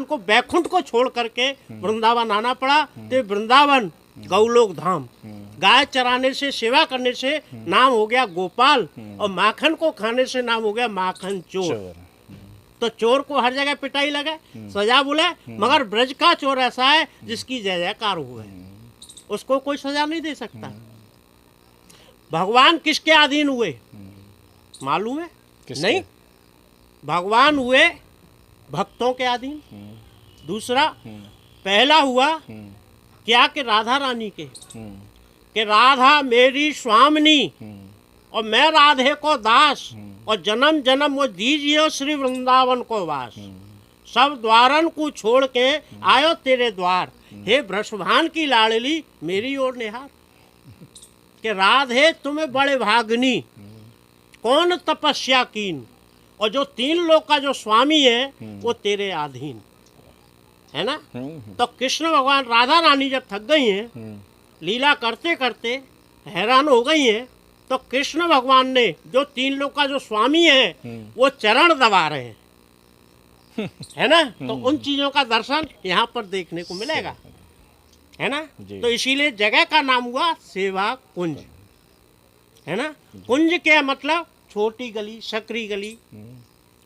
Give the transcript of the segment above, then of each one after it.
को बैकुंठ को छोड़ करके वृंदावन आना पड़ा। तो वृंदावन गौलोक धाम, गाय चराने से, सेवा करने से नाम हो गया गोपाल, और माखन को खाने से नाम हो गया माखन चोर। तो चोर को हर जगह पिटाई लगे, सजा बोले, मगर ब्रज का चोर ऐसा है जिसकी जय जयकार हुए, उसको कोई सजा नहीं दे सकता। भगवान किसके अधीन हुए मालूम है? नहीं, भगवान हुए भक्तों के अधीन। दूसरा, पहला हुआ क्या कि राधा रानी के, कि राधा मेरी स्वामिनी और मैं राधे को दास, और जन्म जन्म वो दीजिए श्री वृंदावन को वास। सब द्वारन को छोड़ के आयो तेरे द्वार, हे वृषभान की लाडली मेरी ओर निहार। कि राधे तुम्हें बड़े भागनी, कौन तपस्या कीन, और जो तीन लोक का जो स्वामी है वो तेरे अधीन है ना। तो कृष्ण भगवान राधा रानी जब थक गई हैं, लीला करते करते हैरान हो गई हैं, तो कृष्ण भगवान ने जो तीन लोक का जो स्वामी है वो चरण दबा रहे हैं है ना। तो उन चीजों का दर्शन यहाँ पर देखने को मिलेगा है ना। तो इसीलिए जगह का नाम हुआ सेवा कुंज है ना। कुंज क्या मतलब? छोटी गली, सकरी गली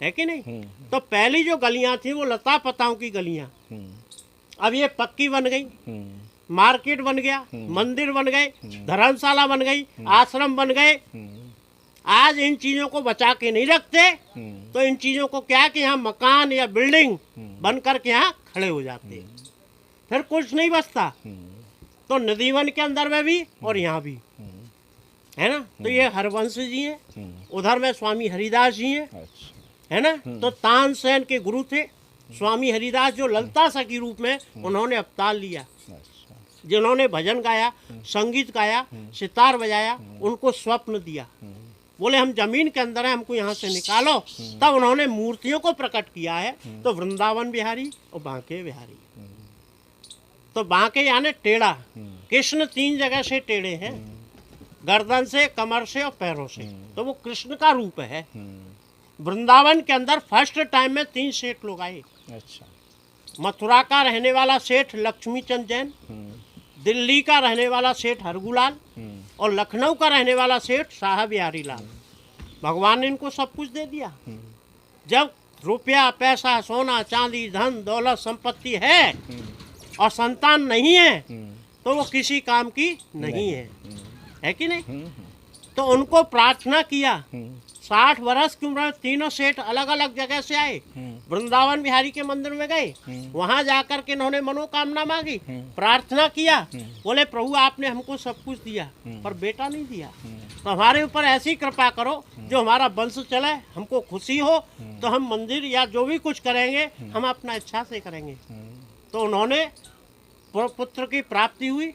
है कि नहीं। तो पहली जो गलियां थी वो लता पताओं की गलियां, अब ये पक्की बन गई, मार्केट बन गया, मंदिर बन गए, धर्मशाला बन गई, आश्रम बन गए। आज इन चीजों को बचा के नहीं रखते, तो इन चीजों को क्या कि यहाँ मकान या बिल्डिंग बन करके यहाँ खड़े हो जाते, फिर कुछ नहीं बचता। तो नदीवन के अंदर में भी और यहाँ भी है ना। तो ये हरवंश जी हैं, उधर में स्वामी हरिदास जी हैं है ना। तो तानसेन के गुरु थे स्वामी हरिदास, जो ललता सखी रूप में उन्होंने अवतार लिया। जिन्होंने भजन गाया, संगीत गाया, सितार बजाया, उनको स्वप्न दिया, बोले हम जमीन के अंदर हैं, हमको यहाँ से निकालो। तब उन्होंने मूर्तियों को प्रकट किया है। तो वृंदावन बिहारी और बांके बिहारी। तो बांके यानी टेढ़ा, कृष्ण तीन जगह से टेढ़े हैं, गर्दन से, कमर से और पैरों से। तो वो कृष्ण का रूप है। वृंदावन के अंदर फर्स्ट टाइम में 3 सेठ लोग आए। अच्छा। मथुरा का रहने वाला सेठ लक्ष्मी चंद जैन, दिल्ली का रहने वाला सेठ हरगुलाल, और लखनऊ का रहने वाला सेठ साहब बिहारी लाल। भगवान ने इनको सब कुछ दे दिया। जब रुपया, पैसा, सोना, चांदी, धन, दौलत, संपत्ति है और संतान नहीं है, तो वो किसी काम की नहीं है कि नहीं। तो उनको प्रार्थना किया। 60 वर्ष की उम्र में तीनों सेठ अलग अलग जगह से आए, वृंदावन बिहारी के मंदिर में गए, वहां जाकर के इन्होंने मनोकामना मांगी, प्रार्थना किया। बोले प्रभु आपने हमको सब कुछ दिया पर बेटा नहीं दिया, तो हमारे ऊपर ऐसी कृपा करो जो हमारा वंश चले, हमको खुशी हो, तो हम मंदिर या जो भी कुछ करेंगे हम अपना इच्छा से करेंगे। तो उन्होंने पुत्र की प्राप्ति हुई,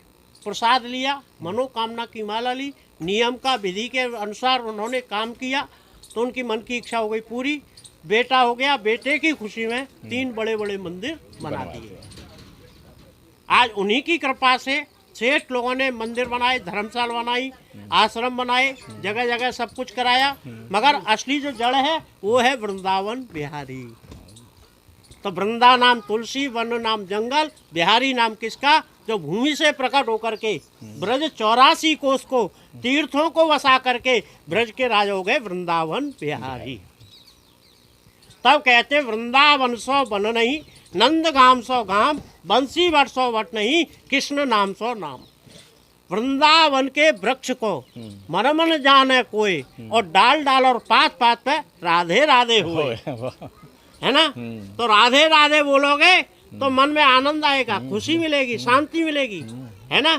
प्रसाद लिया, मनोकामना की माला ली, नियम का विधि के अनुसार उन्होंने काम किया, तो उनकी मन की इच्छा हो गई पूरी, बेटा हो गया। बेटे की खुशी में 3 बड़े बड़े मंदिर बना दिए। आज उन्हीं की कृपा से सेठ लोगों ने मंदिर बनाए, धर्मशाला बनाई, आश्रम बनाए, जगह जगह सब कुछ कराया, मगर असली जो जड़ है वो है वृंदावन बिहारी। तो वृंदा नाम तुलसी, वन नाम जंगल, बिहारी नाम किसका? जो भूमि से प्रकट होकर के ब्रज 84 कोस को तीर्थों को वसा करके ब्रज के राजा हो गए वृंदावन बिहारी। तब कहते वृंदावन सो बन नहीं, नंद गाम सो गाम, बंसी वट सो वट नहीं, कृष्ण नाम सो नाम। वृंदावन के वृक्ष को मन मन जाने कोई, और डाल डाल और पात पात पे राधे राधे हुए है ना। तो राधे राधे बोलोगे तो मन में आनंद आएगा, खुशी मिलेगी, शांति मिलेगी है ना।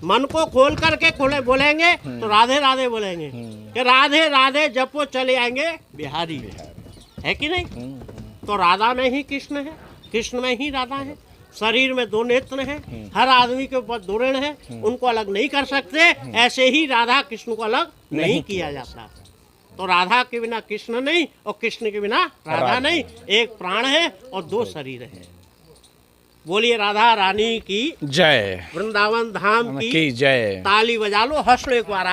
मन को खोल करके खोले बोलेंगे तो राधे राधे बोलेंगे, कि राधे राधे जब वो चले आएंगे बिहारी है कि नहीं। तो राधा में ही कृष्ण है, कृष्ण में ही राधा है। शरीर में 2 नेत्र हैं, हर आदमी के ऊपर 2 ऋण है, उनको अलग नहीं कर सकते। ऐसे ही राधा कृष्ण को अलग नहीं किया जाता। तो राधा के बिना कृष्ण नहीं और कृष्ण के बिना राधा नहीं। एक प्राण है और 2 शरीर है। बोलिए राधा रानी की जय, वृंदावन धाम की जय। ताली बजा लो, हंस लो एक बार।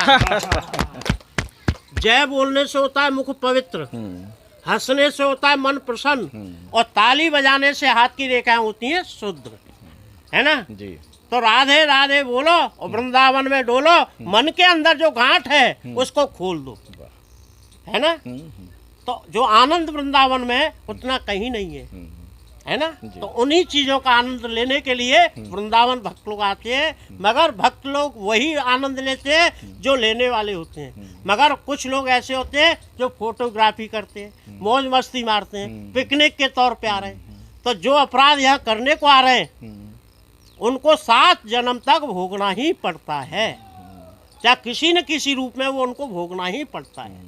जय बोलने से होता है मुख पवित्र, हंसने से होता है मन प्रसन्न, और ताली बजाने से हाथ की रेखाएं होती हैं शुद्ध, है ना जी। तो राधे राधे बोलो और वृंदावन में डोलो, मन के अंदर जो गांठ है उसको खोल दो, है ना। तो जो आनंद वृंदावन में उतना कहीं नहीं है ना। तो उन्हीं चीजों का आनंद लेने के लिए वृंदावन भक्त लोग आते हैं, मगर भक्त लोग वही आनंद लेते हैं जो लेने वाले होते हैं। मगर कुछ लोग ऐसे होते हैं जो फोटोग्राफी करते हैं, मौज मस्ती मारते हैं, पिकनिक के तौर पे आ रहे हैं। तो जो अपराध यहाँ करने को आ रहे हैं उनको 7 जन्म तक भोगना ही पड़ता है, चाहे किसी न किसी रूप में वो उनको भोगना ही पड़ता है।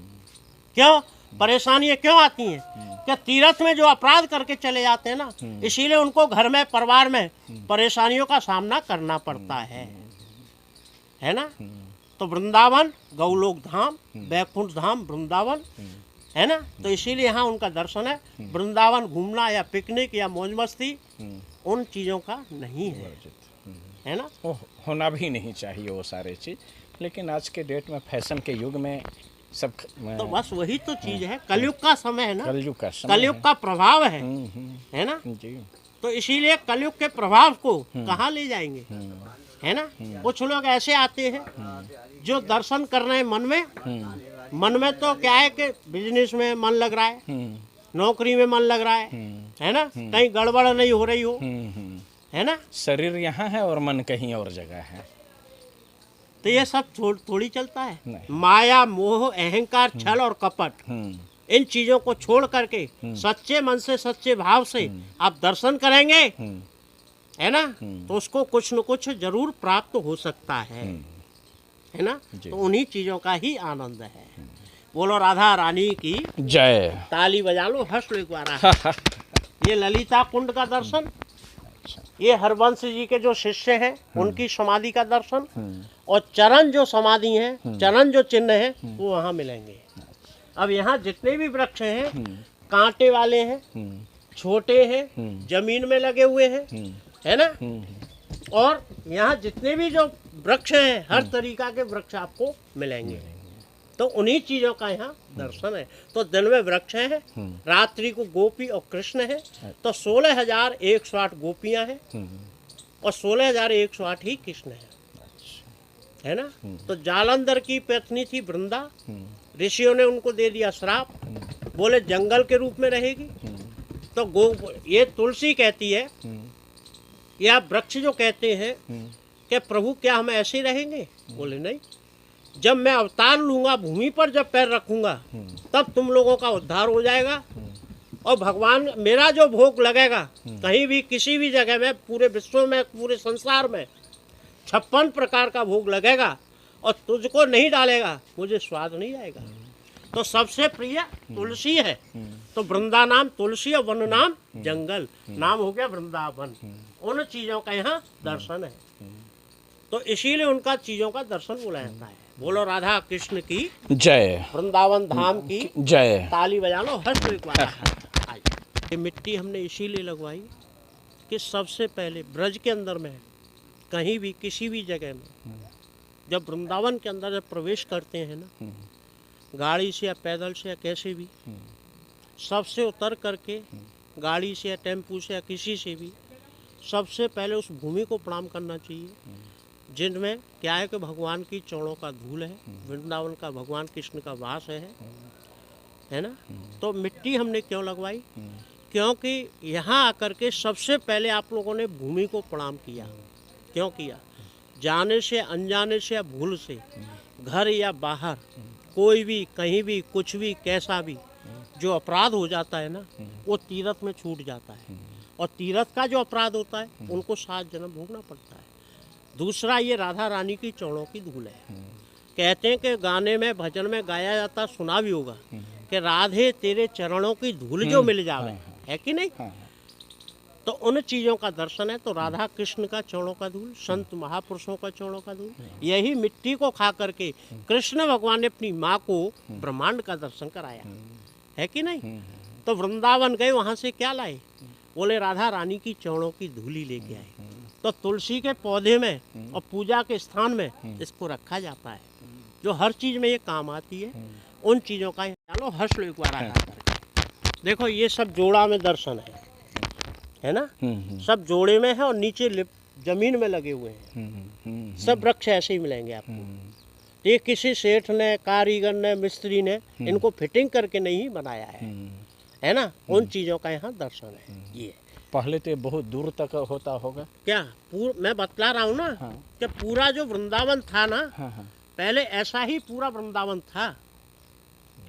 क्यों परेशानियां क्यों आती हैं? क्या तीर्थ में जो अपराध करके चले जाते हैं ना, इसीलिए उनको घर में परिवार में परेशानियों का सामना करना पड़ता है ना। तो वृंदावन गौलोक धाम, बैकुंठ धाम वृंदावन, है ना। तो इसीलिए यहाँ उनका दर्शन है। वृंदावन घूमना या पिकनिक या मौज मस्ती उन चीज़ों का नहीं है ना। होना भी नहीं चाहिए वो सारे चीज़, लेकिन आज के डेट में फैशन के युग में सब तो बस वही तो चीज़ है, कलयुग का समय है ना, कलयुग का प्रभाव है ना जी। तो इसीलिए कलयुग के प्रभाव को कहाँ ले जाएंगे, है ना। कुछ लोग ऐसे आते हैं जो दर्शन कर रहे हैं मन में तो क्या है कि बिजनेस में मन लग रहा है, नौकरी में मन लग रहा है ना, कहीं गड़बड़ नहीं हो रही हो, है ना। शरीर यहाँ है और मन कहीं और जगह है, तो ये सब थोड़ी चलता है। माया मोह अहंकार छल और कपट इन चीजों को छोड़ करके सच्चे मन से सच्चे भाव से आप दर्शन करेंगे, है ना, तो उसको कुछ न कुछ जरूर प्राप्त हो सकता है ना। तो उन्हीं चीजों का ही आनंद है। बोलो राधा रानी की जय। ताली बजा लो, हंस लो एक बार। ये ललिता कुंड का दर्शन, ये हरवंश जी के जो शिष्य हैं उनकी समाधि का दर्शन, और चरण जो समाधि हैं, चरण जो चिन्ह है वो वहाँ मिलेंगे। अब यहाँ जितने भी वृक्ष हैं कांटे वाले हैं, छोटे हैं, जमीन में लगे हुए हैं, है ना। और यहाँ जितने भी जो वृक्ष हैं हर तरीका के वृक्ष आपको मिलेंगे। तो उन्हीं चीजों का यहाँ दर्शन है। तो दिन में वृक्ष है, रात्रि को गोपी और कृष्ण है। तो 16,108 गोपियां हैं और 16,108 ही कृष्ण है ना। तो जालंधर की पत्नी थी वृंदा, ऋषियों ने उनको दे दिया श्राप, बोले जंगल के रूप में रहेगी। तो ये तुलसी कहती है या वृक्ष जो कहते हैं कि प्रभु क्या हम ऐसे ही रहेंगे? बोले नहीं, जब मैं अवतार लूंगा, भूमि पर जब पैर रखूंगा तब तुम लोगों का उद्धार हो जाएगा। और भगवान मेरा जो भोग लगेगा कहीं भी किसी भी जगह में, पूरे विश्व में, पूरे संसार में 56 प्रकार का भोग लगेगा और तुझको नहीं डालेगा, मुझे स्वाद नहीं आएगा। तो सबसे प्रिय तुलसी है। तो वृंदा नाम तुलसी और वन नाम जंगल, नाम हो गया वृंदावन। उन चीजों का यहाँ दर्शन है। तो इसीलिए उनका चीजों का दर्शन बोला जाता है। बोलो राधा कृष्ण की जय, वृंदावन धाम की जय। ताली बजा लो, हर्ष एक बार। ये मिट्टी हमने इसीलिए लगवाई कि सबसे पहले ब्रज के अंदर में कहीं भी किसी भी जगह में जब वृंदावन के अंदर जब प्रवेश करते हैं ना, गाड़ी से या पैदल से या कैसे भी, सबसे उतर करके गाड़ी से या टेम्पू से या किसी से भी सबसे पहले उस भूमि को प्रणाम करना चाहिए जिनमें क्या है कि भगवान की चरणों का धूल है, वृंदावन का भगवान कृष्ण का वास है ना। तो मिट्टी हमने क्यों लगवाई? क्योंकि यहाँ आकर के सबसे पहले आप लोगों ने भूमि को प्रणाम किया। क्यों किया? जाने से, अनजाने से या भूल से, घर या बाहर कोई भी कहीं भी कुछ भी कैसा भी जो अपराध हो जाता है ना, वो तीर्थ में छूट जाता है। और तीर्थ का जो अपराध होता है उनको 7 जन्म भोगना पड़ता है। दूसरा, ये राधा रानी की चरणों की धूल है। कहते हैं कि गाने में भजन में गाया जाता, सुना भी होगा कि राधे तेरे चरणों की धूल जो मिल जावे, है कि नहीं। तो उन चीज़ों का दर्शन है। तो राधा कृष्ण का चरणों का धूल, संत महापुरुषों का चरणों का धूल, यही मिट्टी को खा करके कृष्ण भगवान ने अपनी माँ को ब्रह्मांड का दर्शन कराया, है कि नहीं। तो वृंदावन गए, वहाँ से क्या लाए? बोले राधा रानी की चरणों की धूली लेके आए। तो तुलसी के पौधे में और पूजा के स्थान में इसको रखा जाता है, जो हर चीज में ये काम आती है। उन चीजों का चलो हर्ष लो एक बार। देखो ये सब जोड़ा में दर्शन है ना, सब जोड़े में है और नीचे जमीन में लगे हुए हैं। सब वृक्ष ऐसे ही मिलेंगे आपको। ये किसी सेठ ने, कारीगर ने, मिस्त्री ने इनको फिटिंग करके नहीं बनाया है ना। उन चीजों का यहाँ दर्शन है। ये पहले तो बहुत दूर तक होता होगा क्या मैं बतला रहा हूँ ना। हाँ। कि पूरा जो वृंदावन था ना, हाँ हाँ। पहले ऐसा ही पूरा वृंदावन था।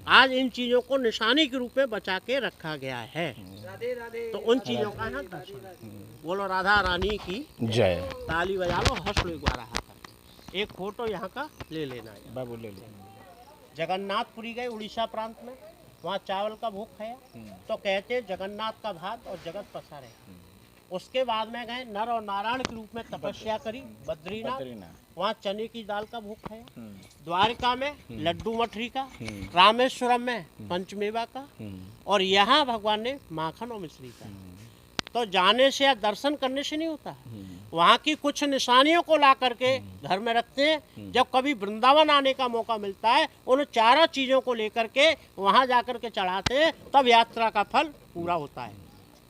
आज इन चीजों को निशानी के रूप में बचा के रखा गया है। राधे राधे। तो उन चीजों का यहाँ दर्शन। बोलो राधा रानी की जय। ताली बजा लो, हंस लो एक बार हाथ करके। एक फोटो यहाँ का ले लेना है। बाबू ले लो। जगन्नाथपुरी गए उड़ीसा प्रांत में, वहाँ चावल का भोग खाया तो कहते जगन्नाथ का भात और जगत पसारे। उसके बाद में गए नर और नारायण के रूप में तपस्या करी बद्रीनाथ, वहाँ चने की दाल का भोग खाया। द्वारका में लड्डू मठरी का, रामेश्वरम में पंचमेवा का, और यहाँ भगवान ने माखन और मिश्री का। तो जाने से या दर्शन करने से नहीं होता, वहाँ की कुछ निशानियों को ला करके घर में रखते हैं। जब कभी वृंदावन आने का मौका मिलता है, उन चारों चीज़ों को लेकर के वहाँ जाकर के चढ़ाते हैं, तब यात्रा का फल पूरा होता है।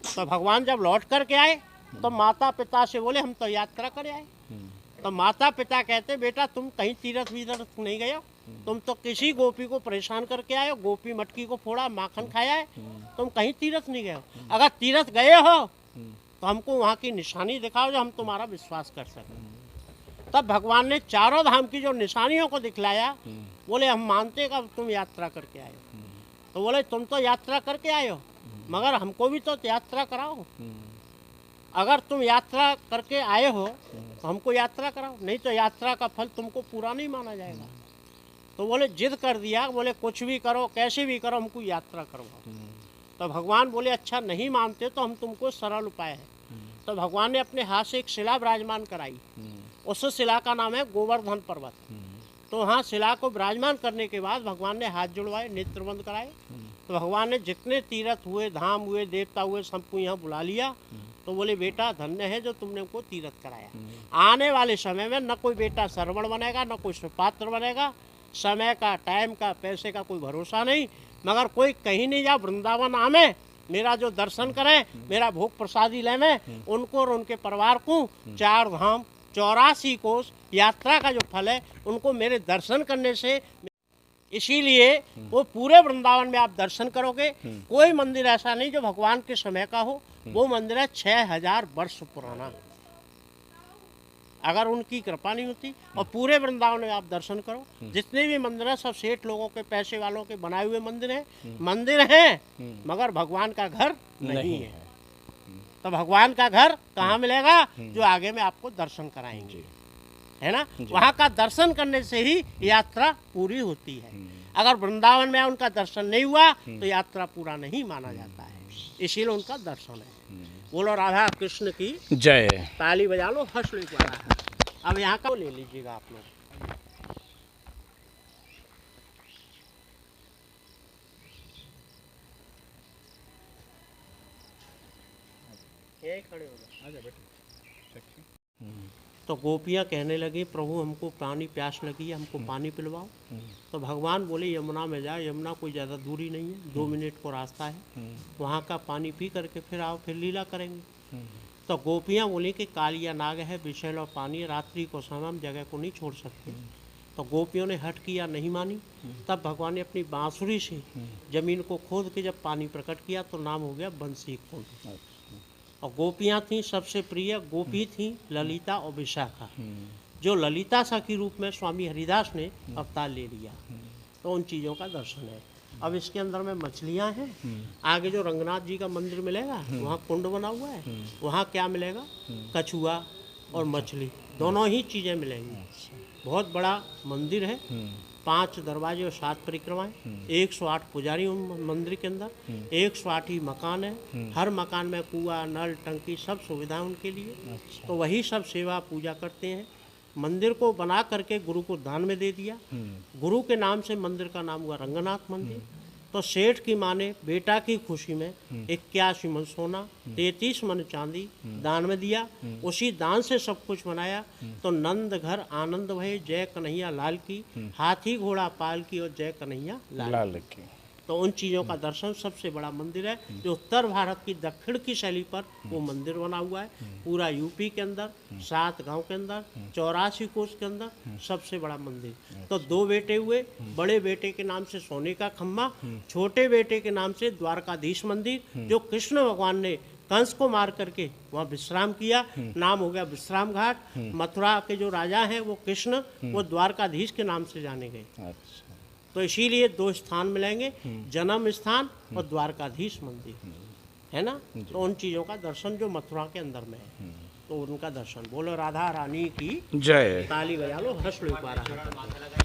तो भगवान जब लौट करके आए तो माता पिता से बोले हम तो यात्रा कर आए। तो माता पिता कहते बेटा तुम कहीं तीर्थ वीरथ नहीं गए हो, तुम तो किसी गोपी को परेशान करके आए हो, गोपी मटकी को फोड़ा, माखन खाया है, तुम कहीं तीर्थ नहीं गए हो। अगर तीर्थ गए हो तो हमको वहाँ की निशानी दिखाओ जो हम तुम्हारा विश्वास कर सकें। तब भगवान ने चारों धाम की जो निशानियों को दिखलाया, बोले हम मानते कि तुम यात्रा करके आए हो। तो बोले तुम तो यात्रा करके आए हो, मगर हमको भी तो यात्रा कराओ। अगर तुम यात्रा करके आए हो तो हमको यात्रा कराओ, नहीं तो यात्रा का फल तुमको पूरा नहीं माना जाएगा। तो बोले जिद कर दिया, बोले कुछ भी करो, कैसे भी करो, हमको यात्रा करवाओ। तो भगवान बोले अच्छा नहीं मानते तो हम तुमको सरल उपाय है। तो भगवान ने अपने हाथ से एक शिला विराजमान कराई, उस शिला का नाम है गोवर्धन पर्वत। तो वहाँ शिला को विराजमान करने के बाद भगवान ने हाथ जुड़वाए, नेत्र बंद कराए। तो भगवान ने जितने तीर्थ हुए, धाम हुए, देवता हुए, सबको यहाँ बुला लिया। तो बोले बेटा धन्य है जो तुमने हमको तीर्थ कराया। आने वाले समय में न कोई बेटा श्रवण बनेगा, न कोई सुपात्र बनेगा। समय का, टाइम का, पैसे का कोई भरोसा नहीं, मगर कोई कहीं नहीं जा, वृंदावन आमे, मेरा जो दर्शन करें, मेरा भोग प्रसादी लेने, उनको और उनके परिवार को 4 धाम 84 कोस यात्रा का जो फल है उनको मेरे दर्शन करने से। इसीलिए वो पूरे वृंदावन में आप दर्शन करोगे। कोई मंदिर ऐसा नहीं जो भगवान के समय का हो। वो मंदिर है 6000 वर्ष पुराना। अगर उनकी कृपा नहीं होती, और पूरे वृंदावन में आप दर्शन करो, जितने भी मंदिर हैं सब सेठ लोगों के, पैसे वालों के बनाए हुए मंदिर हैं, मगर भगवान का घर नहीं है। तो भगवान का घर कहाँ मिलेगा? जो आगे में आपको दर्शन कराएंगे, है ना। वहाँ का दर्शन करने से ही यात्रा पूरी होती है। अगर वृंदावन में उनका दर्शन नहीं हुआ तो यात्रा पूरा नहीं माना जाता है, इसीलिए उनका दर्शन है। बोलो राधा कृष्ण की जय। ताली बजा लो, हंस लो एक बार। अब यहाँ का ले लीजिएगा आप लोग। यही खड़े हो जाओ। आजा बेटा। तो गोपियाँ कहने लगी प्रभु हमको पानी प्यास लगी है, हमको पानी पिलवाओ। तो भगवान बोले यमुना में जाओ, यमुना कोई ज़्यादा दूरी नहीं है, 2 मिनट को रास्ता है, वहाँ का पानी पी करके फिर आओ, फिर लीला करेंगे। तो गोपियाँ बोली कि कालिया नाग है, विषैल और पानी, रात्रि को समय हम जगह को नहीं छोड़ सकते। तो गोपियों ने हट किया, नहीं मानी। तब भगवान ने अपनी बांसुरी से जमीन को खोद के जब पानी प्रकट किया तो नाम हो गया बंसी खोद। और गोपियाँ थीं, सबसे प्रिय गोपी थीं ललिता और विशाखा, जो ललिता सा के रूप में स्वामी हरिदास ने अवतार ले लिया। तो उन चीज़ों का दर्शन है। अब इसके अंदर में मछलियाँ हैं। आगे जो रंगनाथ जी का मंदिर मिलेगा, वहाँ कुंड बना हुआ है, वहाँ क्या मिलेगा? कछुआ और मछली, दोनों ही चीज़ें मिलेंगी। बहुत बड़ा मंदिर है, 5 दरवाजे और 7 परिक्रमाएं, 108 पुजारी मंदिर के अंदर, 108 ही मकान है। हर मकान में कुआं, नल, टंकी सब सुविधाएं उनके लिए। तो वही सब सेवा पूजा करते हैं। मंदिर को बना करके गुरु को दान में दे दिया। गुरु के नाम से मंदिर का नाम हुआ रंगनाथ मंदिर। तो सेठ की माँ ने बेटा की खुशी में 81 मन सोना, 33 मन चांदी दान में दिया। उसी दान से सब कुछ बनाया। तो नंद घर आनंद भये, जय कन्हैया लाल की, हाथी घोड़ा पाल की और जय कन्हैया लाल की। तो उन चीज़ों का दर्शन, सबसे बड़ा मंदिर है जो उत्तर भारत की दक्षिण की शैली पर वो मंदिर बना हुआ है, पूरा यूपी के अंदर, 7 गांव के अंदर, 84 कोस के अंदर, सबसे बड़ा मंदिर। तो 2 बेटे हुए, बड़े बेटे के नाम से सोने का खम्भा, छोटे बेटे के नाम से द्वारकाधीश मंदिर, जो कृष्ण भगवान ने कंस को मार करके वहाँ विश्राम किया, नाम हो गया विश्राम घाट। मथुरा के जो राजा हैं वो कृष्ण, वो द्वारकाधीश के नाम से जाने गए। अच्छा। तो इसीलिए 2 स्थान मिलेंगे, जन्म स्थान और द्वारकाधीश मंदिर, है ना। तो उन चीज़ों का दर्शन जो मथुरा के अंदर में है, तो उनका दर्शन। बोलो राधा रानी की जय। ताली बजा लो, हंस लो एक बार।